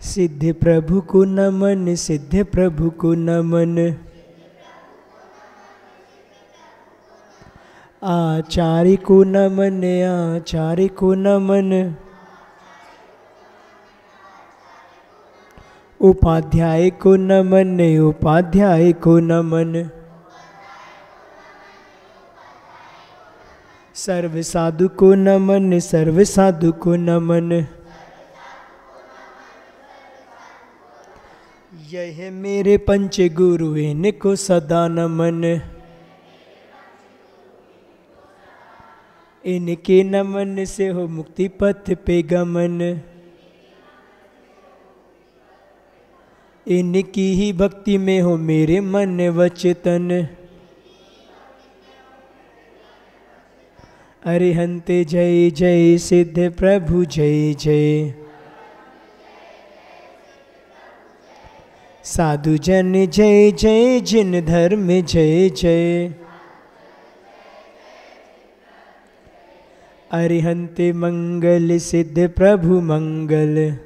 सिद्ध प्रभु को नमन, सिद्ध प्रभु को नमन। आचार्य को नमन, आचार्य को नमन। उपाध्याय को नमन, उपाध्याय को नमन। सर्व साधु को नमन, सर्व साधु को नमन। यह मेरे पंच गुरु, इनको सदा नमन। इनके नमन से हो मुक्ति पथ पे गमन। इनकी ही भक्ति में हो मेरे मन वचन। अरिहंत जय जय, सिद्ध प्रभु जय जय। साधु जन जय जय, जिन धर्म जय जय। अरिहंत मंगल, सिद्ध प्रभु मंगल।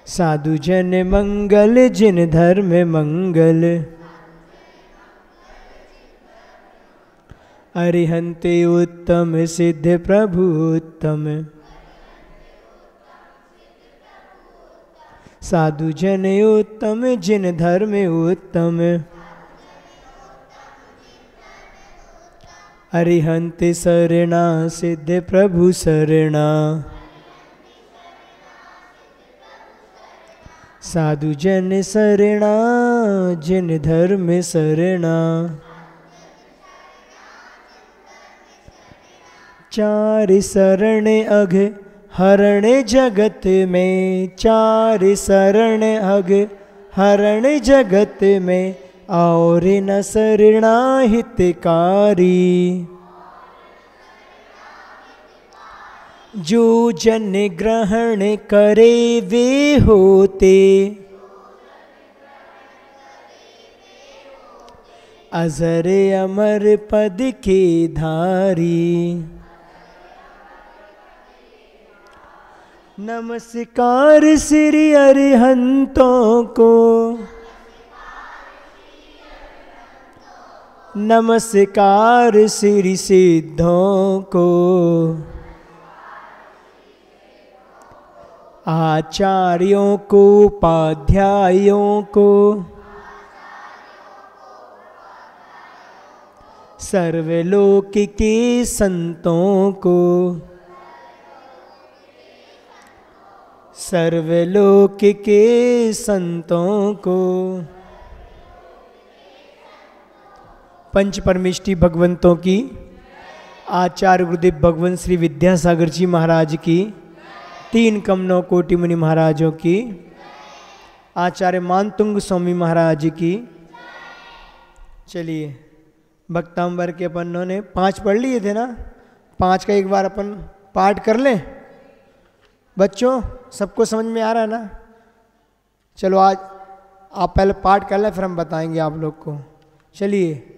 साधु जन मंगल, जिन धर्म मंगल। अरिहंत उत्तम, सिद्ध प्रभु उत्तम। साधु जन उत्तम, जिन धर्म उत्तम। अरिहंत शरणा, सिद्ध प्रभु शरणा। साधु जन शरणा, जिन धर्म शरणा। चार शरण अघ हरण जगत में, चार शरण अघ हरण जगत में। और न शरणा हितकारी। जो जन ग्रहण करे वे होते। अजर अमर पद के धारी। नमस्कार श्री अरिहंतों को। नमस्कार श्री सिद्धों को। आचार्यों को, उपाध्यायों को। सर्वलोक के संतों को। सर्वलोक के संतों को। पंच परमेष्टि भगवंतों की, आचार्य गुरुदेव भगवंत श्री विद्यासागर जी महाराज की, तीन कमनों कोटि मुनि महाराजों की, आचार्य मानतुंग स्वामी महाराज की। चलिए, भक्तांबर के अपनों ने 5 पढ़ लिए थे ना, 5 का एक बार अपन पाठ कर लें। बच्चों सबको समझ में आ रहा है ना? चलो आज आप पहले पाठ कर लें, फिर हम बताएंगे आप लोग को। चलिए।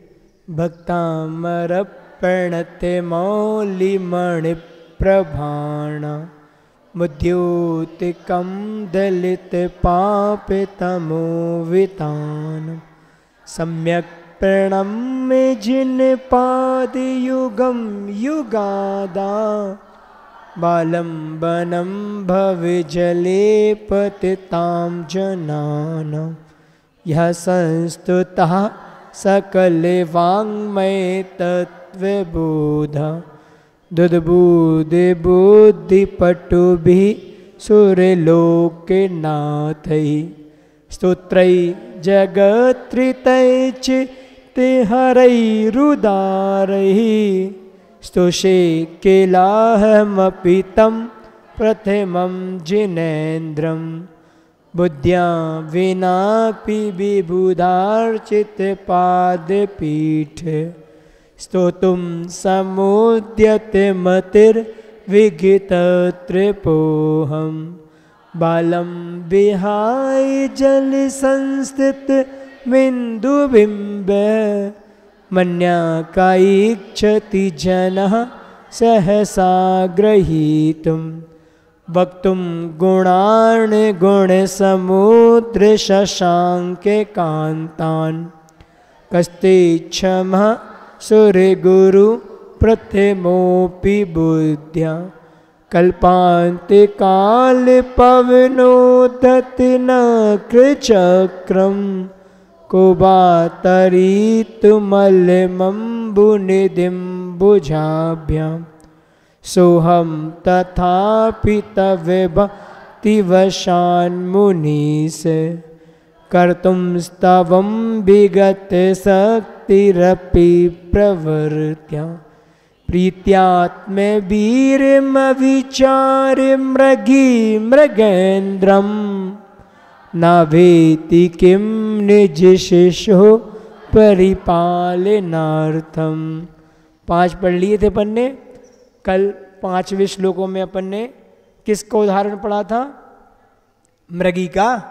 भक्तामर प्रणते मौलिमणि प्रभाण मुद्योतिकं दलित पापितमो वितान। सम्यक प्रणम्य जिन पाद युगम युगादा। बालम्बनं भवजले पतितां जनानां। यः संस्तुतः सकले वाङ्मये तत्त्वबोध। दुद्बुद्धि बुद्धिपटुभिः सुरलोकनाथैः। स्तोत्रैः जगत्कृतैश्च तिहरैरुदारैः। स्तुषे किलाहमपि तं प्रथमं जिनेन्द्रं। बुद्ध्या विनापि विबुधार्चितपादपीठ। स्तोतुं समुद्यते मतिर्विगतत्रिपोऽहं। बालं विहाय जलसंस्थित बिन्दुबिम्ब। मन्याकायीक्षति जनः सहसा ग्रहीतुं। वक्तुम गुणान गुण समुद्र शशांके कांतान कस्ते क्षम सूर्य गुरु प्रथमोपि बुद्ध्या कल्पांते काल पवनोदति नक्रचक्रम कुबातरीतुमलमम्बुनिदिम्बुजाभ्यां सोहम तथापि तव भक्तिवशान्मुनीस कर्तुं स्तवं विगत शक्तिरपि प्रवर्त्या प्रीत्यात्म वीरमविचार मृगी मृगेन्द्रम न वेति किम निज शिशो परिपालनार्थम। 5 पढ़ लिए थे अपन ने। कल 5वें श्लोकों में अपन ने किसका उदाहरण पढ़ा था? मृगी का।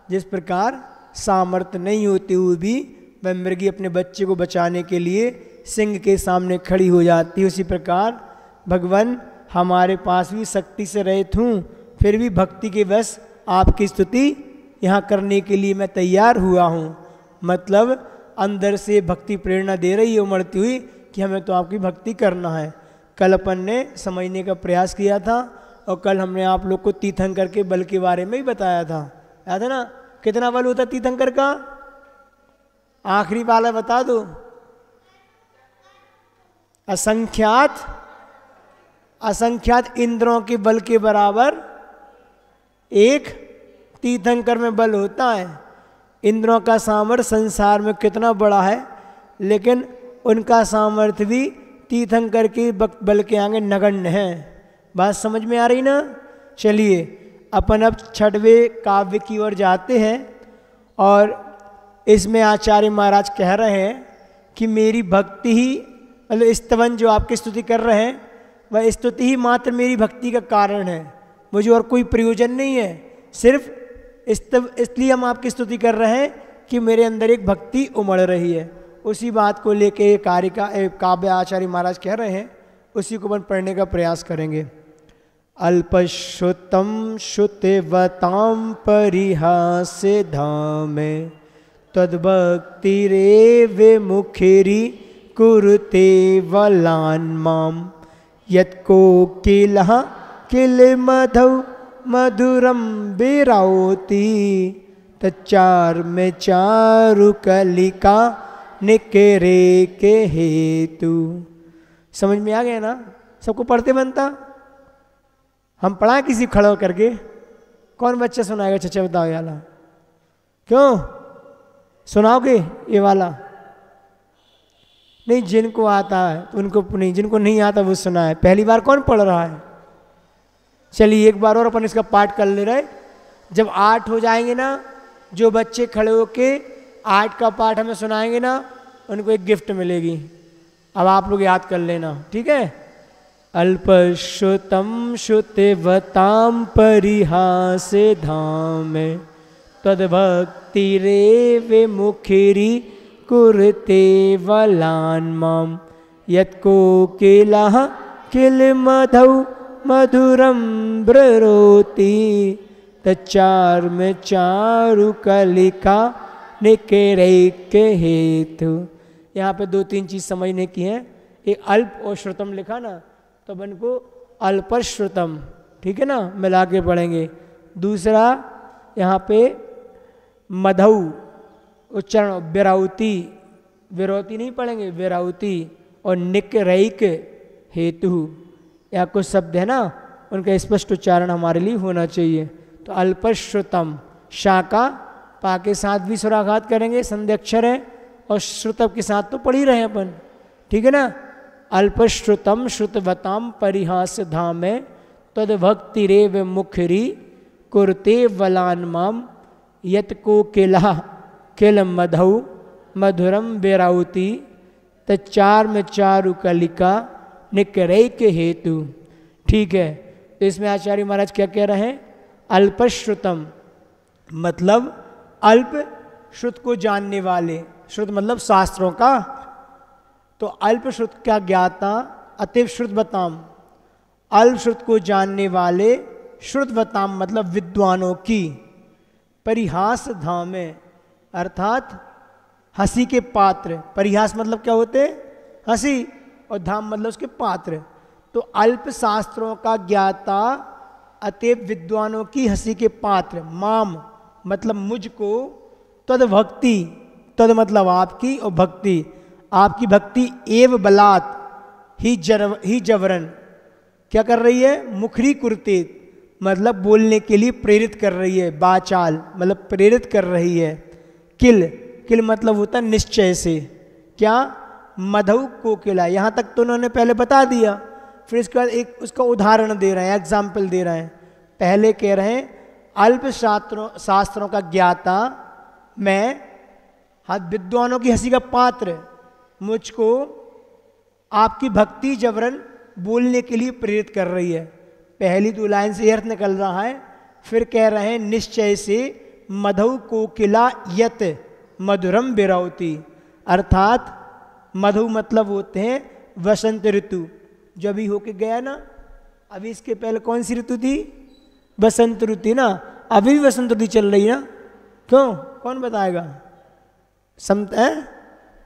जिस प्रकार सामर्थ्य नहीं होते हुए भी वह मृगी अपने बच्चे को बचाने के लिए सिंह के सामने खड़ी हो जाती है, उसी प्रकार भगवान हमारे पास भी शक्ति से रहित हूँ, फिर भी भक्ति के वश आपकी स्तुति यहाँ करने के लिए मैं तैयार हुआ हूँ। मतलब अंदर से भक्ति प्रेरणा दे रही है उमड़ती हुई कि हमें तो आपकी भक्ति करना है। कल अपन ने समझने का प्रयास किया था और कल हमने आप लोग को तीर्थंकर के बल के बारे में ही बताया था, याद है ना? कितना बल होता तीर्थंकर का? आखिरी वाला बता दो। असंख्यात इंद्रों के बल के बराबर एक तीर्थंकर में बल होता है। इंद्रों का सामर्थ्य संसार में कितना बड़ा है, लेकिन उनका सामर्थ्य भी तीर्थंकर के बल के आगे नगण्य है। बात समझ में आ रही ना? चलिए अपन अब 6वें काव्य की ओर जाते हैं और इसमें आचार्य महाराज कह रहे हैं कि मेरी भक्ति ही, मतलब स्तवन जो आपकी स्तुति कर रहे हैं वह स्तुति ही मात्र मेरी भक्ति का कारण है, मुझे और कोई प्रयोजन नहीं है। सिर्फ इसलिए हम आपकी स्तुति कर रहे हैं कि मेरे अंदर एक भक्ति उमड़ रही है। उसी बात को लेके काव्य आचार्य महाराज कह रहे हैं, उसी को अपन पढ़ने का प्रयास करेंगे। अल्पश्रुतम श्रुतिवतां परिहास्य धामे तद्भक्तिरेव मुखिरी कुरुते वलान्मां यत्कोकिलः किलमधौ मधुरं विरौति तच्चार्म्य चारुकलिका निकरे के हेतु। समझ में आ गया ना? सबको पढ़ते बनता? हम पढ़ाएं किसी खड़ा करके? कौन बच्चा सुनाएगा? चचा बताओ ये वाला। क्यों सुनाओगे? ये वाला नहीं, जिनको आता है उनको नहीं, जिनको नहीं आता वो सुनाए। पहली बार कौन पढ़ रहा है? चलिए एक बार और अपन इसका पाठ कर ले रहे। जब 8 हो जाएंगे ना, जो बच्चे खड़े होके 8 का पाठ हमें सुनाएंगे ना, उनको एक गिफ्ट मिलेगी। अब आप लोग याद कर लेना, ठीक है? अल्पश्रुतम श्रुतिवतां परिहासे धामे तद्भक्तिरेव मुखिरी कुरुते वलान्मां यत्कोकिलः किलमधौ मधुरं ब्ररोति तच्चार्म्य चारुकलिका निकरैक्य हेतु। यहाँ पे 2-3 चीज़ समझने की है। एक अल्प और श्रुतम लिखा ना, तो अपन को अल्पश्रुतम, ठीक है ना, मिला के पढ़ेंगे। दूसरा यहाँ पे मधु उच्चारण विरौती, विरौती नहीं पढ़ेंगे, विरौती। और निकरैक हेतु, या कुछ शब्द है ना, उनका स्पष्ट उच्चारण हमारे लिए होना चाहिए। तो अल्पश्रुतम, शाका पा के साथ भी सुराघात करेंगे, संधि अक्षर है, और श्रुतम के साथ तो पढ़ ही रहे हैं अपन, ठीक है ना? अल्पश्रुतम श्रुतवतां परिहास धामे तद्भक्तिरेव मुखरी कुरुते वलान्मां यत्कोकिलः किलमधौ मधुरम विरौति तच्चार्म्य चारुकलिका निकरैक्य हेतु। ठीक है, तो इसमें आचार्य महाराज क्या कह रहे हैं? अल्पश्रुतम मतलब अल्प श्रुत को जानने वाले, श्रुत मतलब शास्त्रों का, तो अल्प श्रुत का ज्ञाता अतिव श्रुत बताम, अल्प श्रुत को जानने वाले श्रुतवताम मतलब विद्वानों की, परिहास धामे अर्थात हंसी के पात्र। परिहास मतलब क्या होते हैं? हंसी, और धाम मतलब उसके पात्र। तो अल्प शास्त्रों का ज्ञाता अतएव विद्वानों की हंसी के पात्र। माम मतलब मुझको, तद भक्ति, तद मतलब आपकी, और भक्ति आपकी भक्ति, एव बलात् ही जबरन क्या कर रही है? मुखरी कुर्ते मतलब बोलने के लिए प्रेरित कर रही है, बाचाल मतलब प्रेरित कर रही है। किल, किल मतलब होता है निश्चय से। क्या? मधु कोकिला। यहाँ तक तो उन्होंने पहले बता दिया, फिर इसके बाद एक उसका उदाहरण दे रहे हैं, एग्जाम्पल दे रहे हैं। पहले कह रहे हैं अल्प शास्त्रों का ज्ञाता मैं, हाथ विद्वानों की हंसी का पात्र, मुझको आपकी भक्ति जबरन बोलने के लिए प्रेरित कर रही है। पहली दो लाइन से अर्थ निकल रहा है। फिर कह रहे हैं निश्चय से मधु कोकिला यत मधुरम बिरौती, अर्थात मधु मतलब होते हैं वसंत ऋतु, जो अभी होके गया ना। अभी इसके पहले कौन सी ऋतु थी? बसंत ऋतु ना। अभी भी बसंत ऋतु चल रही है ना, क्यों? कौन बताएगा?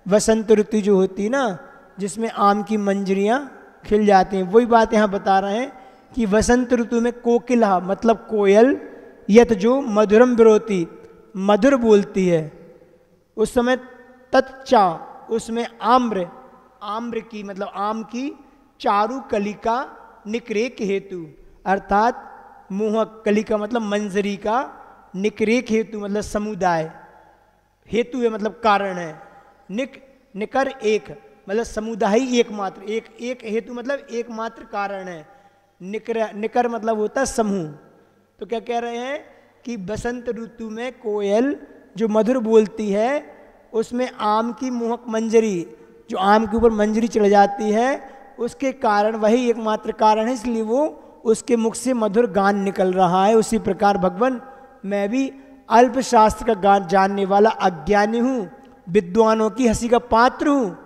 वसंत ऋतु जो होती ना, जिसमें आम की मंजरियां खिल जाती हैं, वही बात यहाँ बता रहे हैं कि वसंत ऋतु में कोकिला मतलब कोयल, यत जो मधुरम विरोती मधुर बोलती है, उस समय तच्चा उसमें आम्र, आम्र की मतलब आम की चारु कलिका निकरेक हेतु, अर्थात मोहक, कलिका मतलब मंजरी का, निकरेक हेतु मतलब समुदाय, हेतु है मतलब कारण है, निकर एक मतलब समुदाय ही एकमात्र, एक हेतु मतलब एकमात्र कारण है, निकर मतलब होता है समूह। तो क्या कह रहे हैं कि बसंत ऋतु में कोयल जो मधुर बोलती है, उसमें आम की मोहक मंजरी, जो आम के ऊपर मंजरी चढ़ जाती है, उसके कारण वही एकमात्र कारण है, इसलिए वो उसके मुख से मधुर गान निकल रहा है। उसी प्रकार भगवान मैं भी अल्प शास्त्र का गान जानने वाला अज्ञानी हूँ, विद्वानों की हंसी का पात्र हूँ,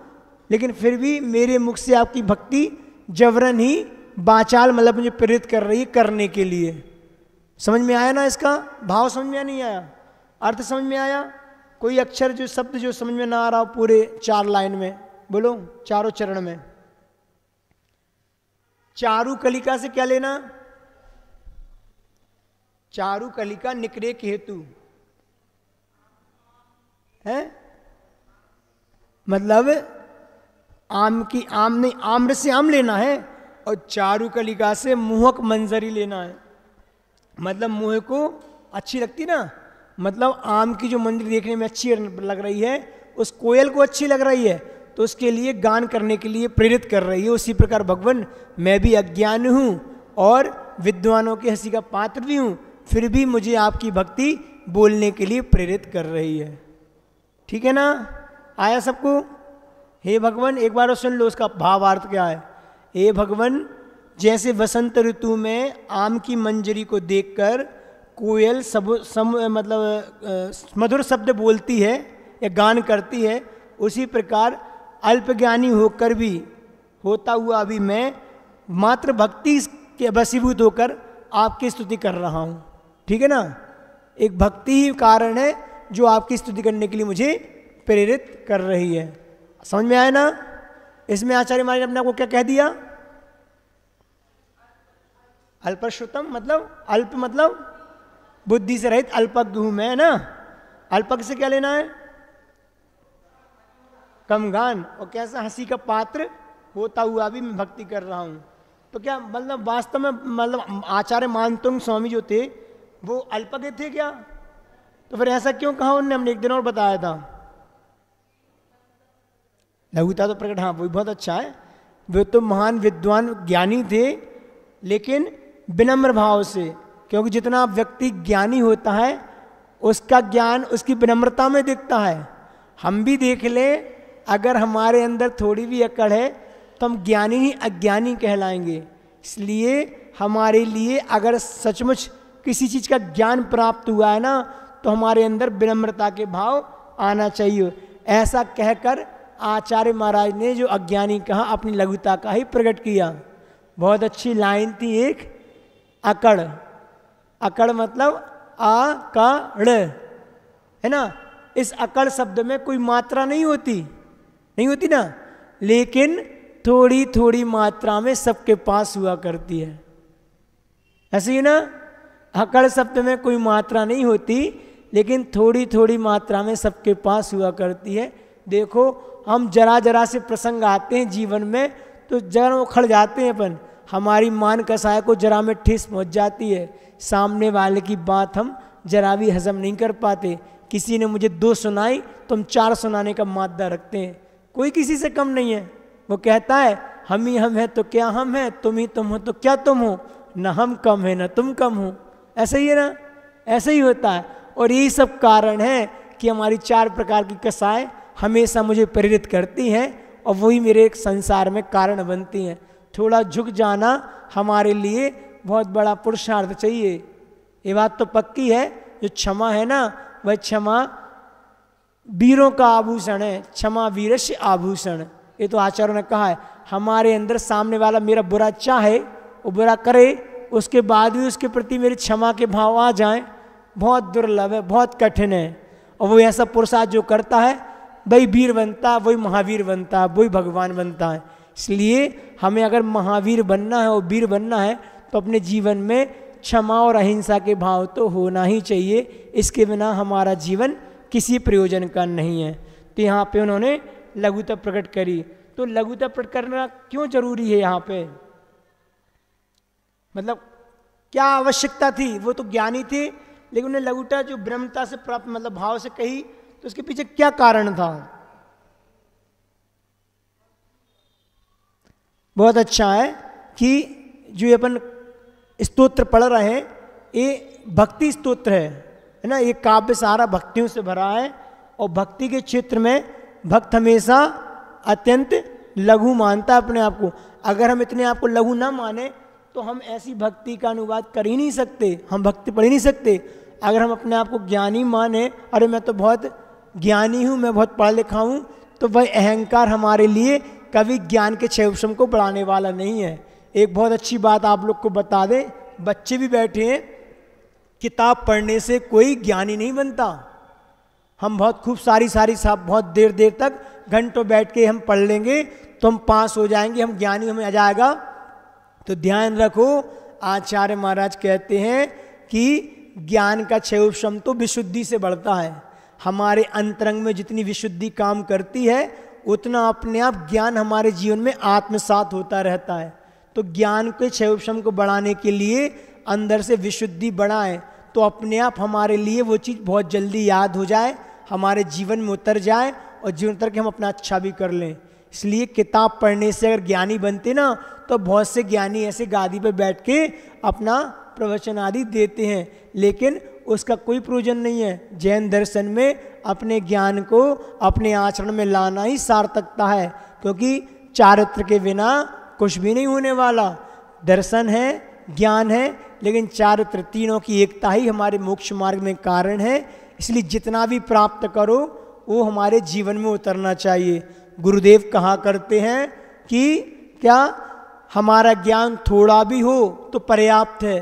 लेकिन फिर भी मेरे मुख से आपकी भक्ति जबरन ही बाचाल मतलब मुझे प्रेरित कर रही है करने के लिए। समझ में आया ना? इसका भाव समझ में नहीं आया? अर्थ समझ में आया? कोई अक्षर जो शब्द जो समझ में ना आ रहा हो पूरे 4 लाइन में, बोलो, चारों चरण में। चारु कलिका से क्या लेना? चारु कलिका निकरे के हेतु है, मतलब आम की आम नहीं, आम्र से आम लेना है, और चारु कलिका से मोहक मंजरी लेना है, मतलब मुँह को अच्छी लगती ना, मतलब आम की जो मंजरी देखने में अच्छी लग रही है, उस कोयल को अच्छी लग रही है, तो उसके लिए गान करने के लिए प्रेरित कर रही है। उसी प्रकार भगवान मैं भी अज्ञान हूँ और विद्वानों की हंसी का पात्र भी हूँ, फिर भी मुझे आपकी भक्ति बोलने के लिए प्रेरित कर रही है। ठीक है ना? आया सबको? हे भगवान, एक बार सुन लो उसका भावार्थ क्या है। हे भगवान, जैसे वसंत ऋतु में आम की मंजरी को देखकर कोयल मतलब मधुर शब्द बोलती है या गान करती है, उसी प्रकार अल्पज्ञानी होकर भी, होता हुआ अभी मैं मात्र भक्ति के वशीभूत होकर आपकी स्तुति कर रहा हूँ। ठीक है ना? एक भक्ति ही कारण है जो आपकी स्तुति करने के लिए मुझे प्रेरित कर रही है। समझ में आया ना? इसमें आचार्य महाराज ने अपने को क्या कह दिया? अल्पश्रुतम मतलब अल्प मतलब बुद्धि से रहित, अल्पज्ञ हूं मैं ना। अल्पज्ञ से क्या लेना है? कम ज्ञान, और कैसा हंसी का पात्र होता हुआ भी मैं भक्ति कर रहा हूं। तो क्या मतलब वास्तव में मतलब आचार्य मानतुंग स्वामी जो थे वो अल्पज्ञ थे क्या? तो फिर ऐसा क्यों कहा उनने? हमने एक दिन और बताया था, लघुता तो प्रकट, हाँ वो भी बहुत अच्छा है। वे तो महान विद्वान ज्ञानी थे, लेकिन विनम्र भाव से, क्योंकि जितना व्यक्ति ज्ञानी होता है उसका ज्ञान उसकी विनम्रता में दिखता है। हम भी देख लें, अगर हमारे अंदर थोड़ी भी अकड़ है तो हम ज्ञानी ही अज्ञानी कहलाएंगे। इसलिए हमारे लिए अगर सचमुच किसी चीज़ का ज्ञान प्राप्त हुआ है ना, तो हमारे अंदर विनम्रता के भाव आना चाहिए। ऐसा कहकर आचार्य महाराज ने जो अज्ञानी कहा, अपनी लघुता का ही प्रकट किया। बहुत अच्छी लाइन थी एक, अकड़ अकड़ मतलब आकड़, है ना। इस अकड़ शब्द में कोई मात्रा नहीं होती ना, लेकिन थोड़ी थोड़ी मात्रा में सबके पास हुआ करती है, ऐसे ही ना। अकड़ शब्द में कोई मात्रा नहीं होती, लेकिन थोड़ी थोड़ी मात्रा में सबके पास हुआ करती है। देखो हम जरा जरा से प्रसंग आते हैं जीवन में तो जरा उखड़ जाते हैं अपन, हमारी मान कसाय को जरा में ठेस पहुंच जाती है, सामने वाले की बात हम जरा भी हजम नहीं कर पाते। किसी ने मुझे 2 सुनाई तो हम 4 सुनाने का मादा रखते हैं। कोई किसी से कम नहीं है। वो कहता है हम ही हम हैं तो क्या हम हैं, तुम ही तुम हो तो क्या तुम हो, न हम कम है न तुम कम हो। ऐसे ही है ना, ऐसे ही होता है। और यही सब कारण है कि हमारी 4 प्रकार की कसाएं हमेशा मुझे प्रेरित करती हैं और वही मेरे एक संसार में कारण बनती हैं। थोड़ा झुक जाना हमारे लिए बहुत बड़ा पुरुषार्थ चाहिए। ये बात तो पक्की है, जो क्षमा है ना, वह क्षमा वीरों का आभूषण है, क्षमा वीरस्य आभूषण। ये तो आचार्यों ने कहा है। हमारे अंदर सामने वाला मेरा बुरा चाहे, वो बुरा करे, उसके बाद भी उसके प्रति मेरी क्षमा के भाव आ जाएं, बहुत दुर्लभ है, बहुत कठिन है। और वो ऐसा पुरुषार्थ जो करता है वही वीर बनता है, वही महावीर बनता है, वही भगवान बनता है। इसलिए हमें अगर महावीर बनना है और वीर बनना है तो अपने जीवन में क्षमा और अहिंसा के भाव तो होना ही चाहिए। इसके बिना हमारा जीवन किसी प्रयोजन का नहीं है। तो यहाँ पे उन्होंने लघुता प्रकट करी। तो लघुता प्रकट करना क्यों जरूरी है यहाँ पे, मतलब क्या आवश्यकता थी? वो तो ज्ञानी थे, लेकिन उन्हें लघुता जो ब्रह्मता से प्राप्त मतलब भाव से कही, तो उसके पीछे क्या कारण था? बहुत अच्छा है कि जो ये अपन स्तोत्र पढ़ रहे हैं ये भक्ति स्तोत्र है ना। ये काव्य सारा भक्तियों से भरा है और भक्ति के क्षेत्र में भक्त हमेशा अत्यंत लघु मानता है अपने आप को। अगर हम इतने आप को लघु ना माने तो हम ऐसी भक्ति का अनुवाद कर ही नहीं सकते, हम भक्ति पढ़ ही नहीं सकते। अगर हम अपने आप को ज्ञानी माने, अरे मैं तो बहुत ज्ञानी हूँ, मैं बहुत पढ़ा लिखा हूँ, तो वह अहंकार हमारे लिए कभी ज्ञान के क्षेत्र को बढ़ाने वाला नहीं है। एक बहुत अच्छी बात आप लोग को बता दें, बच्चे भी बैठे हैं, किताब पढ़ने से कोई ज्ञानी नहीं बनता। हम बहुत खूब सारी साहब बहुत देर देर तक घंटों बैठ के हम पढ़ लेंगे तो हम पास हो जाएंगे, हम ज्ञानी हमें आ जाएगा। तो ध्यान रखो, आचार्य महाराज कहते हैं कि ज्ञान का क्षेत्र तो विशुद्धि से बढ़ता है। हमारे अंतरंग में जितनी विशुद्धि काम करती है उतना अपने आप ज्ञान हमारे जीवन में आत्मसात होता रहता है। तो ज्ञान के क्षेत्र को बढ़ाने के लिए अंदर से विशुद्धि बढ़ाएं तो अपने आप हमारे लिए वो चीज़ बहुत जल्दी याद हो जाए, हमारे जीवन में उतर जाए और जीवन उतर के हम अपना अच्छा भी कर लें। इसलिए किताब पढ़ने से अगर ज्ञानी बनते ना तो बहुत से ज्ञानी ऐसे गादी पे बैठ के अपना प्रवचन आदि देते हैं, लेकिन उसका कोई प्रयोजन नहीं है। जैन दर्शन में अपने ज्ञान को अपने आचरण में लाना ही सार्थकता है, क्योंकि चारित्र के बिना कुछ भी नहीं होने वाला। दर्शन है, ज्ञान है, लेकिन चारित्र तीनों की एकता ही हमारे मोक्ष मार्ग में कारण है। इसलिए जितना भी प्राप्त करो वो हमारे जीवन में उतरना चाहिए। गुरुदेव कहा करते हैं कि क्या हमारा ज्ञान थोड़ा भी हो तो पर्याप्त है,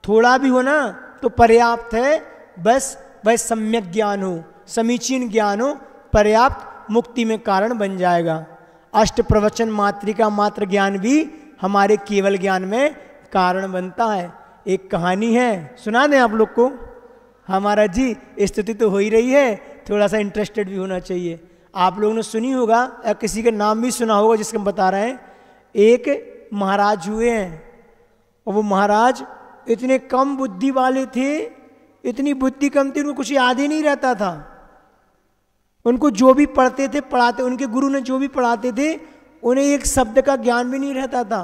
थोड़ा भी हो ना तो पर्याप्त है, बस वह सम्यक ज्ञान हो, समीचीन ज्ञान हो, पर्याप्त मुक्ति में कारण बन जाएगा। अष्ट प्रवचन मात्रिका मात्र ज्ञान भी हमारे केवल ज्ञान में कारण बनता है। एक कहानी है, सुना दें आप लोग को। हमारा जी स्तुति तो हो ही रही है, थोड़ा सा इंटरेस्टेड भी होना चाहिए। आप लोगों ने सुनी होगा या किसी का नाम भी सुना होगा जिसको हम बता रहे हैं। एक महाराज हुए हैं और वो महाराज इतने कम बुद्धि वाले थे, इतनी बुद्धि कम थी उनको कुछ याद ही नहीं रहता था। उनको जो भी पढ़ते थे पढ़ाते, उनके गुरु ने जो भी पढ़ाते थे उन्हें एक शब्द का ज्ञान भी नहीं रहता था।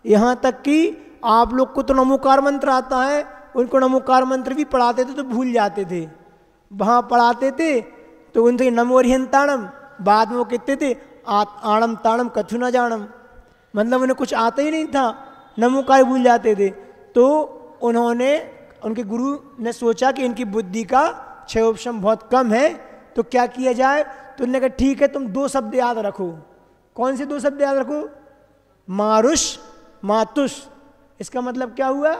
यहाँ तक कि आप लोग को तो नमोकार मंत्र आता है, उनको नमोकार मंत्र भी पढ़ाते थे तो भूल जाते थे। वहाँ पढ़ाते थे तो उनसे नमोरिहंताणम, बाद में वो कहते थे आणम ताणम कथु न जानम, मतलब उन्हें कुछ आता ही नहीं था, नमोकार भूल जाते थे। तो उन्होंने, उनके गुरु ने सोचा कि इनकी बुद्धि का क्षयोपशम बहुत कम है, तो क्या किया जाए। तो उन्होंने कहा ठीक है तुम 2 शब्द याद रखो। कौन से 2 शब्द याद रखो? मारुष मातुष। इसका मतलब क्या हुआ?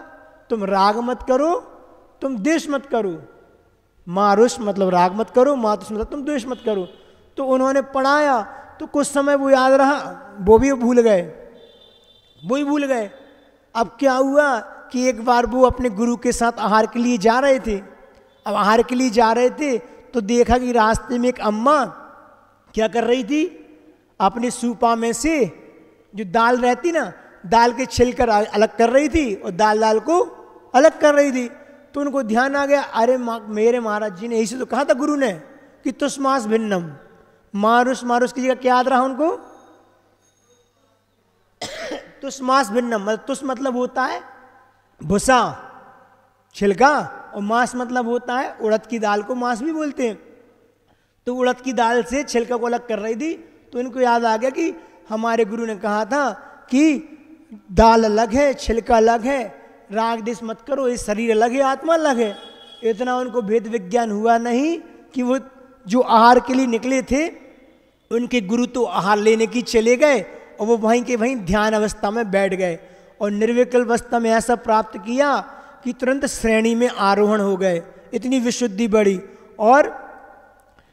तुम राग मत करो, तुम द्वेष मत करो। मारुष मतलब राग मत करो, मातुष मतलब तुम द्वेष मत करो। तो उन्होंने पढ़ाया तो कुछ समय वो याद रहा, वो भी भूल गए, वो ही भूल गए। अब क्या हुआ कि एक बार वो अपने गुरु के साथ आहार के लिए जा रहे थे। अब आहार के लिए जा रहे थे तो देखा कि रास्ते में एक अम्मा क्या कर रही थी, अपने सूपा में से जो दाल रहती ना, दाल के छिलकर अलग कर रही थी और दाल को अलग कर रही थी। तो उनको ध्यान आ गया, अरे मेरे महाराज जी ने यही से तो कहा था गुरु ने कि तुष्मास भिन्नम, मारुष मारुष की जगह क्या याद रहा उनको, तुष्मास भिन्नम। मतलब तुष मतलब होता है भूसा छिलका, और मांस मतलब होता है उड़द की दाल को मांस भी बोलते हैं। तो उड़द की दाल से छिलका को अलग कर रही थी। तो इनको याद आ गया कि हमारे गुरु ने कहा था कि दाल अलग है, छिलका अलग है, राग देश मत करो, ये शरीर अलग है, आत्मा अलग है। इतना उनको भेद विज्ञान हुआ नहीं कि वो जो आहार के लिए निकले थे उनके गुरु तो आहार लेने की चले गए और वो वहीं के वहीं ध्यान अवस्था में बैठ गए और निर्विकल्प अवस्था में ऐसा प्राप्त किया कि तुरंत श्रेणी में आरोहण हो गए। इतनी विशुद्धि बढ़ी और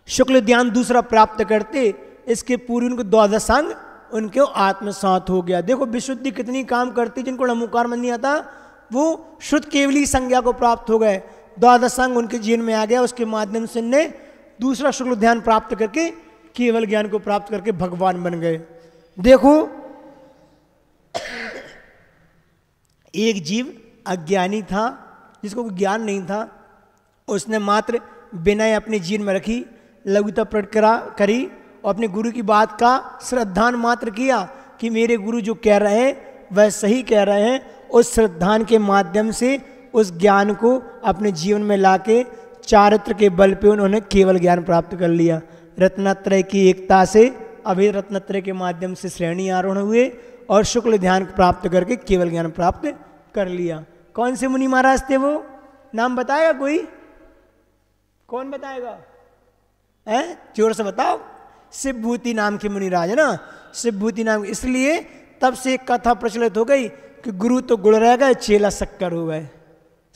शुक्ल ध्यान दूसरा प्राप्त करते, इसके पूर्व उनको द्वादशांग उनके आत्मसात हो गया। देखो विशुद्धि कितनी काम करती, जिनको नमोकार मन नहीं आता वो शुद्ध केवली संज्ञा को प्राप्त हो गए, द्वादशांग उनके जीवन में आ गया। उसके माध्यम से ने दूसरा शुक्ल ध्यान प्राप्त करके केवल ज्ञान को प्राप्त करके भगवान बन गए। देखो एक जीव अज्ञानी था, जिसको ज्ञान नहीं था, उसने मात्र विनय अपने जीवन में रखी, लघुता प्रकट करी और अपने गुरु की बात का श्रद्धान मात्र किया कि मेरे गुरु जो कह रहे हैं वह सही कह रहे हैं। उस श्रद्धान के माध्यम से उस ज्ञान को अपने जीवन में लाके चारित्र के बल पे उन्होंने केवल ज्ञान प्राप्त कर लिया। रत्नत्रय की एकता से अभेद रत्नत्रय के माध्यम से श्रेणी आरोहण हुए और शुक्ल ध्यान प्राप्त करके केवल ज्ञान प्राप्त कर लिया। कौन से मुनि महाराज थे वो, नाम बताएगा कोई, कौन बताएगा, है जोर से बताओ। शिवभूति नाम के मुनिराज है ना, शिवभूति नाम। इसलिए तब से एक कथा प्रचलित हो गई कि गुरु तो गुड़ रह गए, चेला शक्कर हो गए,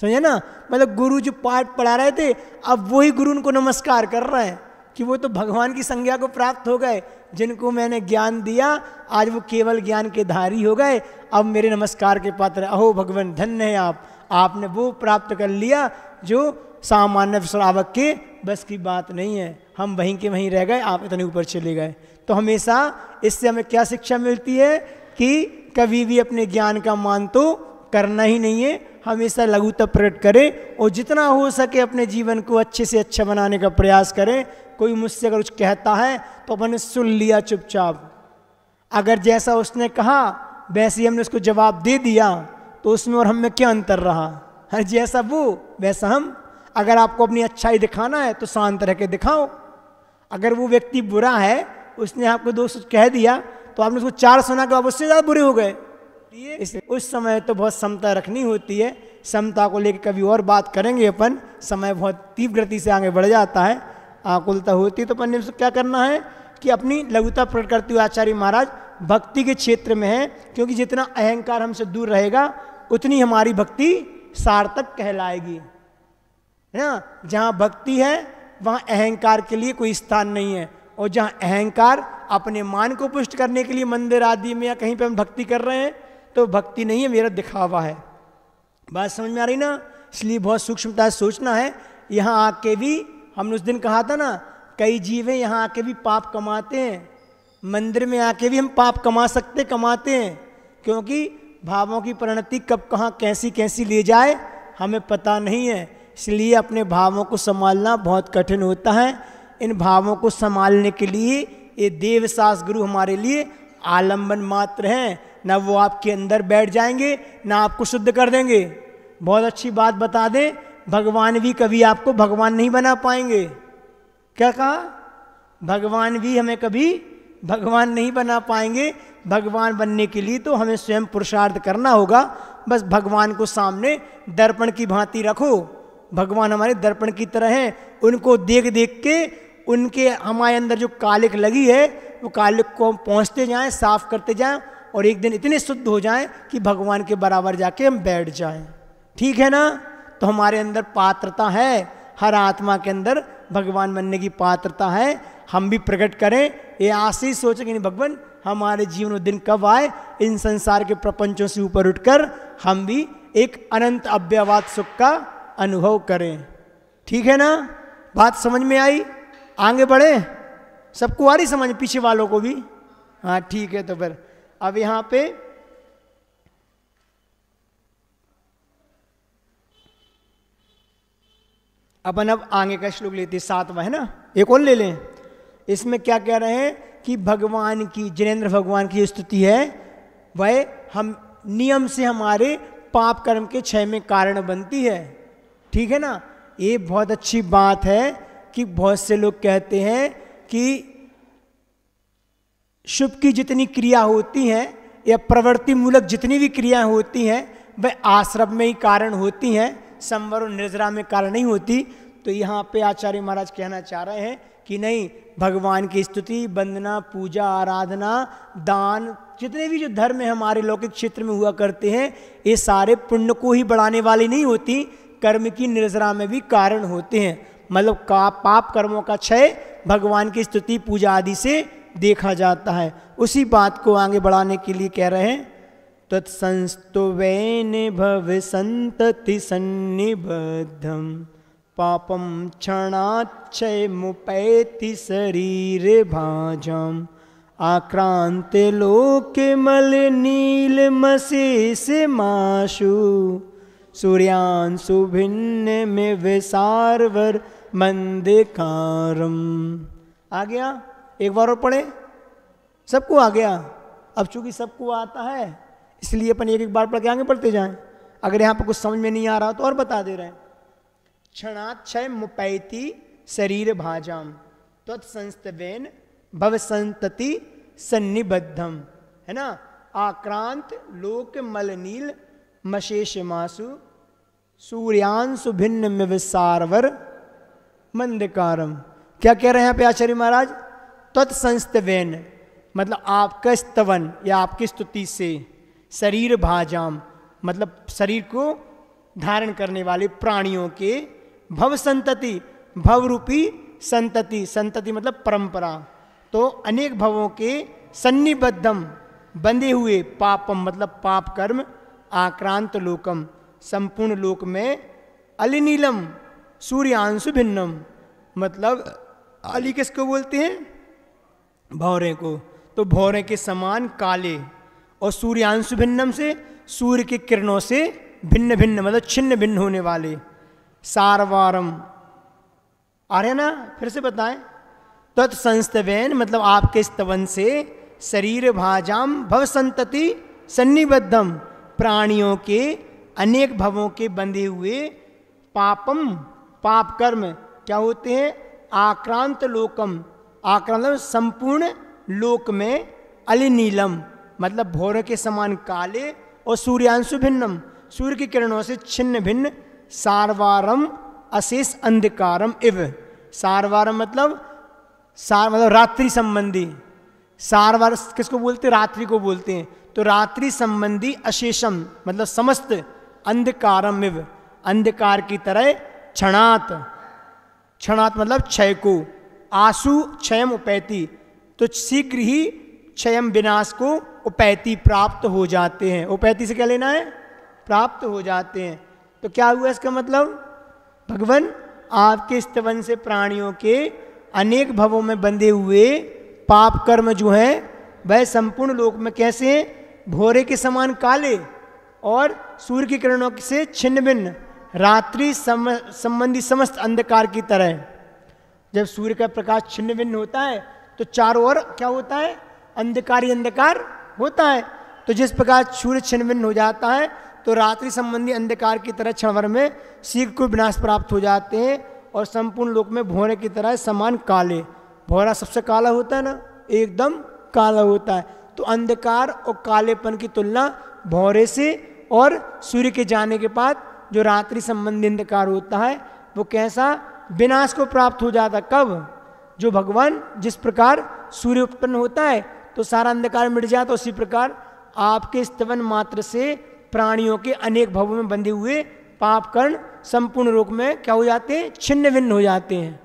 समझे ना। मतलब गुरु जो पाठ पढ़ा रहे थे अब वही गुरु उनको नमस्कार कर रहे हैं कि वो तो भगवान की संज्ञा को प्राप्त हो गए, जिनको मैंने ज्ञान दिया आज वो केवल ज्ञान के धारी हो गए, अब मेरे नमस्कार के पात्र। अहो भगवान धन्य है आप, आपने वो प्राप्त कर लिया जो सामान्य श्रावक के बस की बात नहीं है। हम वहीं के वहीं रह गए, आप इतने ऊपर चले गए। तो हमेशा इससे हमें क्या शिक्षा मिलती है कि कभी भी अपने ज्ञान का मान तो करना ही नहीं है, हमेशा लघुता प्रकट करें और जितना हो सके अपने जीवन को अच्छे से अच्छा बनाने का प्रयास करें। कोई मुझसे अगर कुछ कहता है तो अपने सुन लिया चुपचाप, अगर जैसा उसने कहा वैसे ही हमने उसको जवाब दे दिया तो उसमें और हम में क्या अंतर रहा। हर जैसा वो वैसा हम। अगर आपको अपनी अच्छाई दिखाना है तो शांत रह के दिखाओ। अगर वो व्यक्ति बुरा है, उसने आपको दोस्त कह दिया तो आपने उसको चार सुना के आप उससे ज़्यादा बुरे हो गए। उस समय तो बहुत समता रखनी होती है। समता को लेकर कभी और बात करेंगे अपन, समय बहुत तीव्र गति से आगे बढ़ जाता है, आकुलता होती है। तो अपन ने क्या करना है कि अपनी लघुता प्रकट करते हुए आचार्य महाराज भक्ति के क्षेत्र में है, क्योंकि जितना अहंकार हमसे दूर रहेगा उतनी हमारी भक्ति सार्थक कहलाएगी, है ना। जहाँ भक्ति है वहाँ अहंकार के लिए कोई स्थान नहीं है, और जहाँ अहंकार अपने मान को पुष्ट करने के लिए मंदिर आदि में या कहीं पे हम भक्ति कर रहे हैं तो भक्ति नहीं है, मेरा दिखावा है। बात समझ में आ रही ना। इसलिए बहुत सूक्ष्मता से सोचना है। यहाँ आके भी हमने उस दिन कहा था ना, कई जीव हैं यहाँ आके भी पाप कमाते हैं, मंदिर में आके भी हम पाप कमा सकते कमाते हैं, क्योंकि भावों की परिणति कब कहाँ कैसी कैसी ले जाए हमें पता नहीं है। इसलिए अपने भावों को संभालना बहुत कठिन होता है। इन भावों को संभालने के लिए ये देवसास गुरु हमारे लिए आलंबन मात्र हैं। ना वो आपके अंदर बैठ जाएंगे ना आपको शुद्ध कर देंगे। बहुत अच्छी बात बता दें, भगवान भी कभी आपको भगवान नहीं बना पाएंगे। क्या कहा, भगवान भी हमें कभी भगवान नहीं बना पाएंगे। भगवान बनने के लिए तो हमें स्वयं पुरुषार्थ करना होगा। बस भगवान को सामने दर्पण की भांति रखो। भगवान हमारे दर्पण की तरह हैं, उनको देख देख के उनके हमारे अंदर जो कालिक लगी है वो कालिक को पहुँचते जाएं, साफ करते जाएं, और एक दिन इतने शुद्ध हो जाएं कि भगवान के बराबर जाके हम बैठ जाएं। ठीक है ना। तो हमारे अंदर पात्रता है, हर आत्मा के अंदर भगवान बनने की पात्रता है। हम भी प्रकट करें ये आशीष सोचे कि नहीं भगवान हमारे जीवन में दिन कब आए, इन संसार के प्रपंचों से ऊपर उठकर हम भी एक अनंत अव्ययवाद सुख का अनुभव करें। ठीक है ना, बात समझ में आई? आगे बढ़े, सबको आ रही समझ, पीछे वालों को भी? हाँ ठीक है। तो फिर अब यहां पे अपन अब आगे का श्लोक लेते, 7वां है ना, एक और ले लें। इसमें क्या कह रहे हैं कि भगवान की, जिनेंद्र भगवान की स्तुति है वह हम नियम से हमारे पाप कर्म के क्षय में कारण बनती है। ठीक है ना, ये बहुत अच्छी बात है कि बहुत से लोग कहते हैं कि शुभ की जितनी क्रिया होती हैं या प्रवृत्ति मूलक जितनी भी क्रियाएं होती हैं वह आश्रम में ही कारण होती हैं, संवर और निर्जरा में कारण नहीं होती। तो यहाँ पे आचार्य महाराज कहना चाह रहे हैं कि नहीं, भगवान की स्तुति, वंदना, पूजा, आराधना, दान, जितने भी जो धर्म है हमारे लौकिक क्षेत्र में हुआ करते हैं, ये सारे पुण्य को ही बढ़ाने वाली नहीं होती, कर्म की निर्जरा में भी कारण होते हैं। मतलब का पाप कर्मों का क्षय भगवान की स्तुति, पूजा आदि से देखा जाता है। उसी बात को आगे बढ़ाने के लिए कह रहे हैं, तत्संस्तुवेन भव संतति सन्निबद्धम पापम क्षणाक्षय मुपैति शरीर भाजम आक्रांत लोके मल नील मशेष माशु सूर्यांशु भिन्न में विसारवर मंदकारम। आ गया? एक बार और पढ़े, सबको आ गया? अब चूंकि सबको आता है इसलिए अपन एक एक बार पढ़ के आगे बढ़ते जाएं। अगर यहाँ पर कुछ समझ में नहीं आ रहा तो और बता दे रहे हैं। क्षणाक्षय मुपैति शरीर भाजाम त्वत्संस्तवेन भव संतति सन्निबद्धम, है ना, आक्रांत लोक मल नील मशेष मासु सूर्यांशु भिन्न में विसारवर मंदकारम। क्या कह रहे हैं यहाँ पे आचार्य महाराज? तत्संस्तवेन मतलब आपका स्तवन या आपकी स्तुति से, शरीर भाजाम मतलब शरीर को धारण करने वाले प्राणियों के, भव संतति, भव रूपी संतति, संतति मतलब परंपरा, तो अनेक भवों के सन्निबद्धम बंधे हुए, पापम मतलब पाप कर्म, आक्रांत लोकम संपूर्ण लोक में, अलिनीलम सूर्यांशु भिन्नम मतलब अली किसको बोलते हैं? भौरे को। तो भौरे के समान काले, और सूर्यांशु भिन्नम से सूर्य की किरणों से भिन्न भिन्न मतलब छिन्न भिन्न होने वाले, सारवारम। आ रहे ना, फिर से बताएं। तत्संस्तवेन मतलब आपके स्तवन से, शरीर भाजाम भव संतति सन्निबद्धम प्राणियों के अनेक भवों के बंधे हुए, पापम पाप कर्म क्या होते हैं? आक्रांत लोकम, आक्रांत संपूर्ण लोक में, अलिनीलम मतलब भौर के समान काले, और सूर्यांशु भिन्नम सूर्य की किरणों से छिन्न भिन्न, सारवारम अशेष अंधकारम इव। सारवारम मतलब सार मतलब रात्रि संबंधी, सारवार किसको बोलते हैं? रात्रि को बोलते हैं। तो रात्रि संबंधी अशेषम मतलब समस्त, अंधकारम इव अंधकार की तरह, क्षणात, क्षणात मतलब क्षय को, आशु क्षयम उपैति तो शीघ्र ही क्षयम विनाश को उपैति प्राप्त हो जाते हैं। उपैति से क्या लेना है? प्राप्त हो जाते हैं। तो क्या हुआ इसका मतलब? भगवान आपके स्तवन से प्राणियों के अनेक भवों में बंधे हुए पाप कर्म जो हैं वह संपूर्ण लोक में कैसे हैं? भोरे के समान काले और सूर्य की किरणों से छिन्न भिन्न, रात्रि संबंधी समस्त अंधकार की तरह। जब सूर्य का प्रकाश छिन्न भिन्न होता है तो चारों ओर क्या होता है? अंधकार ही अंधकार होता है। तो जिस प्रकार सूर्य छिन्न भिन्न हो जाता है तो रात्रि संबंधी अंधकार की तरह क्षणभर में शीघ्र को विनाश प्राप्त हो जाते हैं, और संपूर्ण लोक में भौरे की तरह समान काले। भौरा सबसे काला होता है ना, एकदम काला होता है। तो अंधकार और कालेपन की तुलना भौरे से, और सूर्य के जाने के बाद जो रात्रि संबंधी अंधकार होता है वो कैसा? विनाश को प्राप्त हो जाता। कब? जो भगवान जिस प्रकार सूर्य उत्पन्न होता है तो सारा अंधकार मिट जाता, उसी प्रकार आपके स्तवन मात्र से प्राणियों के अनेक भवों में बंधे हुए पाप कर्ण संपूर्ण रूप में क्या हो जाते हैं, छिन्न भिन्न हो जाते हैं।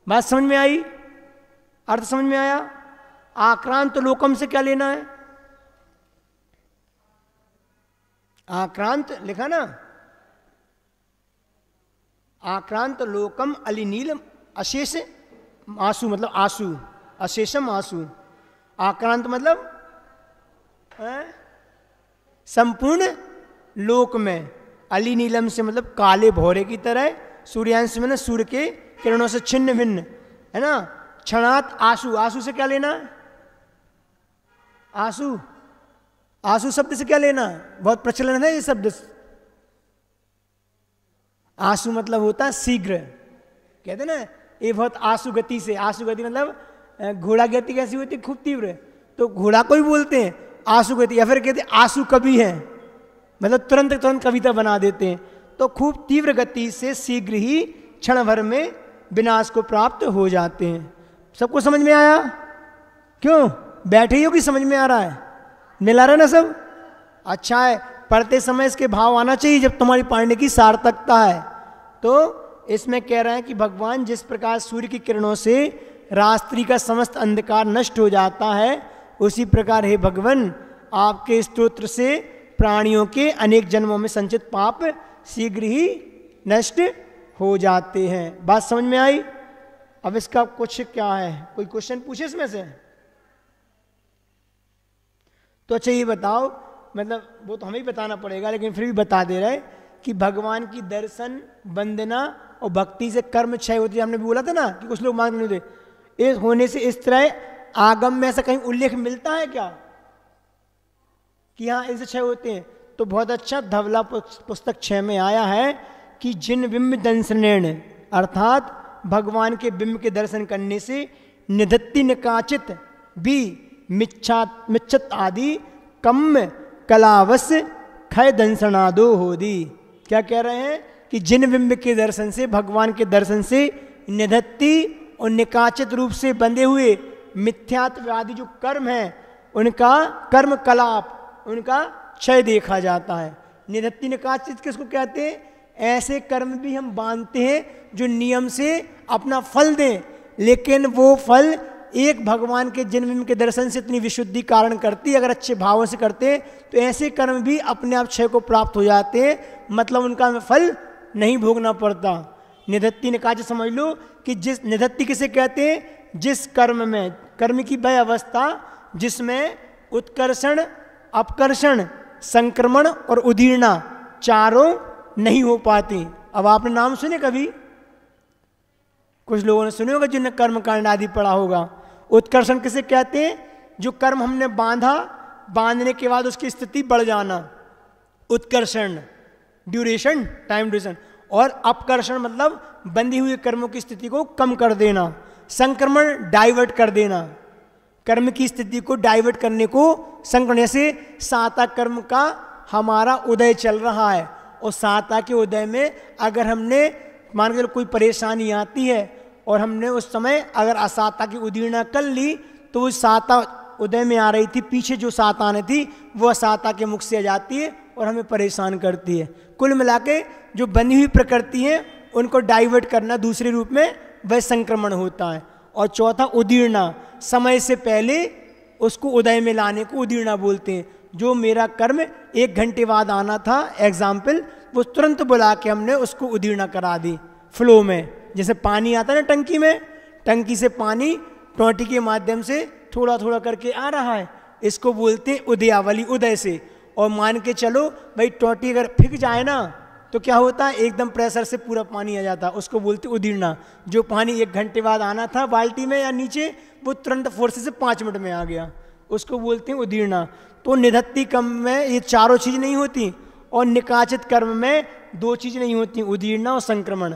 बात समझ में आई, अर्थ समझ में आया। आक्रांत लोकम से क्या लेना है, आक्रांत लिखा ना, आक्रांत लोकम अलिनीलम अशेष आंसू मतलब आंसू, अशेषम आंसू। आक्रांत मतलब संपूर्ण लोक में, अली नीलम से मतलब काले भौरे की तरह, सूर्यांश में ना सूर्य के किरणों से छिन्न भिन्न, है ना। क्षणात आंसू, आंसू से क्या लेना, आंसू, आंसू शब्द से क्या लेना, बहुत प्रचलन है ये शब्द। आंसू मतलब होता है शीघ्र, कहते ना ये बहुत आंसू गति से, आंसू गति मतलब घोड़ा गति कैसी होती है, खूब तीव्र, तो घोड़ा को ही बोलते हैं आंसू गति, या फिर कहते हैं आंसू कवि है, मतलब तुरंत तुरंत कविता बना देते हैं। तो खूब तीव्र गति से शीघ्र ही क्षण भर में विनाश को प्राप्त हो जाते हैं। सबको समझ में आया, क्यों बैठे ही हो कि समझ में आ रहा है, मिला रहा ना सब, अच्छा है। पढ़ते समय इसके भाव आना चाहिए जब तुम्हारी पढ़ने की सार्थकता है। तो इसमें कह रहे हैं कि भगवान जिस प्रकार सूर्य की किरणों से रात्रि का समस्त अंधकार नष्ट हो जाता है, उसी प्रकार हे भगवान आपके स्तोत्र से प्राणियों के अनेक जन्मों में संचित पाप शीघ्र ही नष्ट हो जाते हैं। बात समझ में आई। अब इसका कुछ क्या है, कोई क्वेश्चन पूछे इसमें से? तो अच्छा ये बताओ, मतलब वो तो हमें ही बताना पड़ेगा लेकिन फिर भी बता दे रहे कि भगवान की दर्शन, वंदना और भक्ति से कर्म क्षय होती है। हमने भी बोला था ना कि कुछ लोग मांग नहीं होते, इस होने से इस तरह आगम में ऐसा कहीं उल्लेख मिलता है क्या कि हाँ ऐसे क्षय होते हैं? तो बहुत अच्छा, धवला पुस्तक 6 में आया है कि जिन बिंब दंसनेण, अर्थात भगवान के बिंब के दर्शन करने से निधत्ति निकाचित भी मिच्छत आदि कम कलावस्य खय दंसनादो होदी। क्या कह रहे हैं कि जिन बिंब के दर्शन से, भगवान के दर्शन से निधत्ति और निकाचित रूप से बंधे हुए मिथ्यात्ववादी जो कर्म है, उनका कर्म कलाप, उनका क्षय देखा जाता है। निधत्ति निकाचित किसको कहते हैं? ऐसे कर्म भी हम बांधते हैं जो नियम से अपना फल दें, लेकिन वो फल एक भगवान के जन्म के दर्शन से इतनी विशुद्धि कारण करती है, अगर अच्छे भावों से करते हैं तो ऐसे कर्म भी अपने आप क्षय को प्राप्त हो जाते हैं, मतलब उनका फल नहीं भोगना पड़ता। निधत्ति निकाचित समझ लो कि जिस निधत्ति किसे कहते हैं? जिस कर्म में, कर्म की वह अवस्था जिसमें उत्कर्षण, अपकर्षण, संक्रमण और उदीर्णा चारों नहीं हो पाती। अब आपने नाम सुने कभी? कुछ लोगों ने सुने होगा जिन्हें कर्म कांड आदि पढ़ा होगा। उत्कर्षण किसे कहते हैं? जो कर्म हमने बांधा, बांधने के बाद उसकी स्थिति बढ़ जाना, उत्कर्षण, ड्यूरेशन, टाइम ड्यूरेशन। और अपकर्षण मतलब बंधी हुई कर्मों की स्थिति को कम कर देना। संक्रमण डाइवर्ट कर देना, कर्म की स्थिति को डाइवर्ट करने को संक्रमण। से साता कर्म का हमारा उदय चल रहा है, और साता के उदय में अगर हमने मान के कोई परेशानी आती है और हमने उस समय अगर असाता की उदीर्णा कर ली, तो वो साता उदय में आ रही थी, पीछे जो साता आने थी वो असाता के मुख से आ जाती है और हमें परेशान करती है। कुल मिला के जो बनी हुई प्रकृति है उनको डाइवर्ट करना दूसरे रूप में वह संक्रमण होता है। और चौथा उदीर्णा, समय से पहले उसको उदय में लाने को उदीर्णा बोलते हैं। जो मेरा कर्म 1 घंटे बाद आना था, एग्जाम्पल, वो तुरंत बुला के हमने उसको उदीर्णा करा दी फ्लो में। जैसे पानी आता है ना टंकी में, टंकी से पानी टोंटी के माध्यम से थोड़ा थोड़ा करके आ रहा है, इसको बोलते हैं उदयावली, उदय से। और मान के चलो भाई टोंटी अगर फिक जाए ना तो क्या होता है, एकदम प्रेशर से पूरा पानी आ जाता है, उसको बोलते उदीर्णा। जो पानी 1 घंटे बाद आना था बाल्टी में या नीचे, वो तुरंत फोर्स से 5 मिनट में आ गया, उसको बोलते हैं उदीर्णा। तो निधत्ति कर्म में ये चारों चीज़ नहीं होती, और निकाचित कर्म में 2 चीज़ नहीं होती, उदीर्णा और संक्रमण।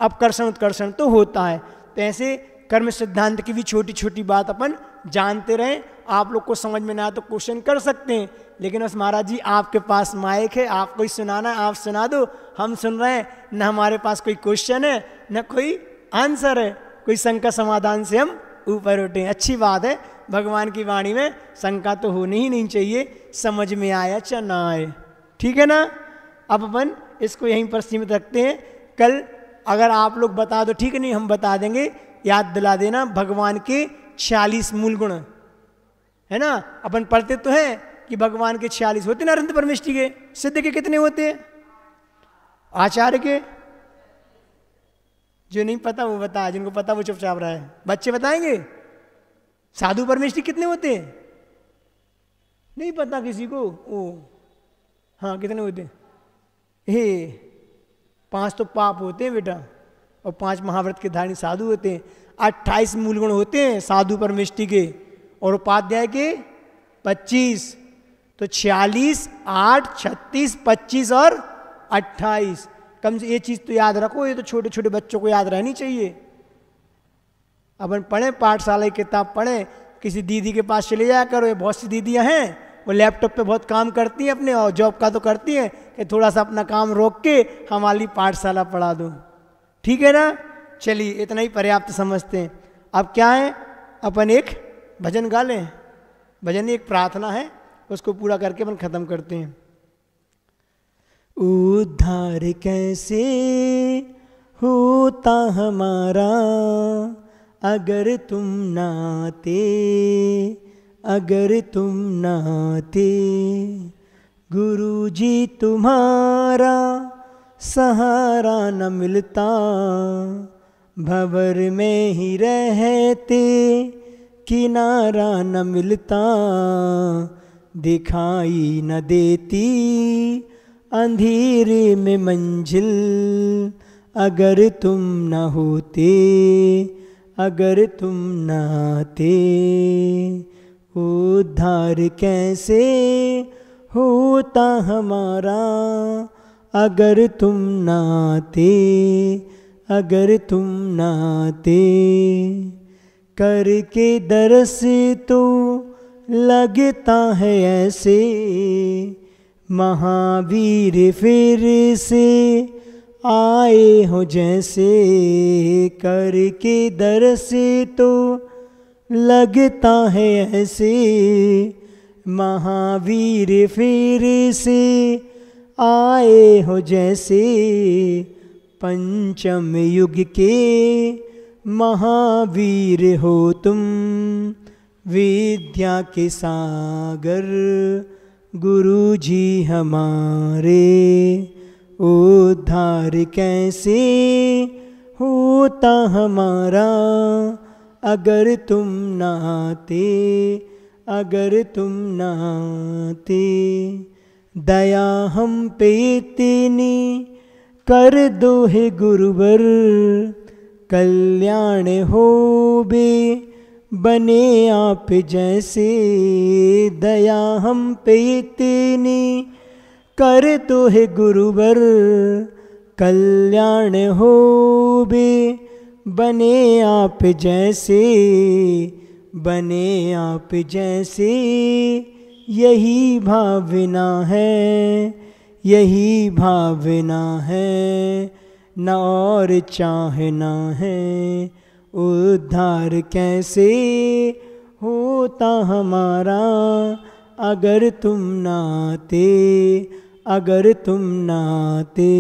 अपकर्षण उत्कर्षण तो होता है। तो ऐसे कर्म सिद्धांत की भी छोटी छोटी बात अपन जानते रहें। आप लोग को समझ में ना आए तो क्वेश्चन कर सकते हैं, लेकिन बस महाराज जी आपके पास माइक है, आपको ही सुनाना है, आप सुना दो, हम सुन रहे हैं। न हमारे पास कोई क्वेश्चन है न कोई आंसर है, कोई शंका समाधान से हम ऊपर उठे। अच्छी बात है, भगवान की वाणी में शंका तो होनी ही नहीं चाहिए, समझ में आया चाहे ना आए, ठीक है ना। अब अपन इसको यहीं पर सीमित रखते हैं। कल अगर आप लोग बता दो ठीक है, नहीं हम बता देंगे, याद दिला देना। भगवान के 46 मूल गुण है ना, अपन पढ़ते तो हैं कि भगवान के 46 होते ना, अनंत परमेष्टि के। सिद्ध के कितने होते हैं? आचार्य के? जो नहीं पता वो बता, जिनको पता वो चुपचाप रहा है। बच्चे बताएंगे साधु परमेष्टि कितने होते हैं? नहीं पता किसी को? ओ हाँ, कितने होते हैं? 5 तो पाप होते हैं बेटा, और 5 महाव्रत के धारी साधु होते हैं। 28 मूल गुण होते हैं साधु परमेष्टि के, और उपाध्याय के 25। तो 46, 8, 36, 25 और 28। कम से ये चीज तो याद रखो, ये तो छोटे छोटे बच्चों को याद रहनी चाहिए। अपन पढ़े, पाठशाला की किताब पढ़े, किसी दीदी के पास चले जाया करो। ये बहुत सी दीदियां हैं, वो लैपटॉप पे बहुत काम करती हैं अपने, और जॉब का तो करती हैं, कि थोड़ा सा अपना काम रोक के हमारी पाठशाला पढ़ा दो। ठीक है ना? चलिए, इतना ही पर्याप्त समझते हैं। अब क्या है, अपन एक भजन गा लें। भजन एक प्रार्थना है, उसको पूरा करके अपन खत्म करते हैं। उद्धार कैसे होता हमारा अगर तुम नाते, अगर तुम नाते। गुरु जी तुम्हारा सहारा न मिलता, भंवर में ही रहते किनारा न मिलता। दिखाई न देती अंधेरे में मंजिल, अगर तुम न होते, अगर तुम न आते। उद्धार कैसे होता हमारा अगर तुम न आते, अगर तुम न आते। करके दरस तो लगता है ऐसे, महावीर फिर से आए हो जैसे। करके दरस तो लगता है ऐसे, महावीर फिर से आए हो जैसे। पंचम युग के महावीर हो तुम, विद्या के सागर गुरु जी हमारे। उद्धार कैसे होता हमारा अगर तुम न आते, अगर तुम न आते। दया हम पे इतनी कर दो हे गुरुवर, कल्याण हो बे बने आप जैसे। दया हम पे इतनी कर दो हे गुरुवर, कल्याण हो बे बने आप जैसे, बने आप जैसे। यही भावना है, यही भावना है, न और चाहना है। उद्धार कैसे होता हमारा अगर तुम न आते, अगर तुम न आते।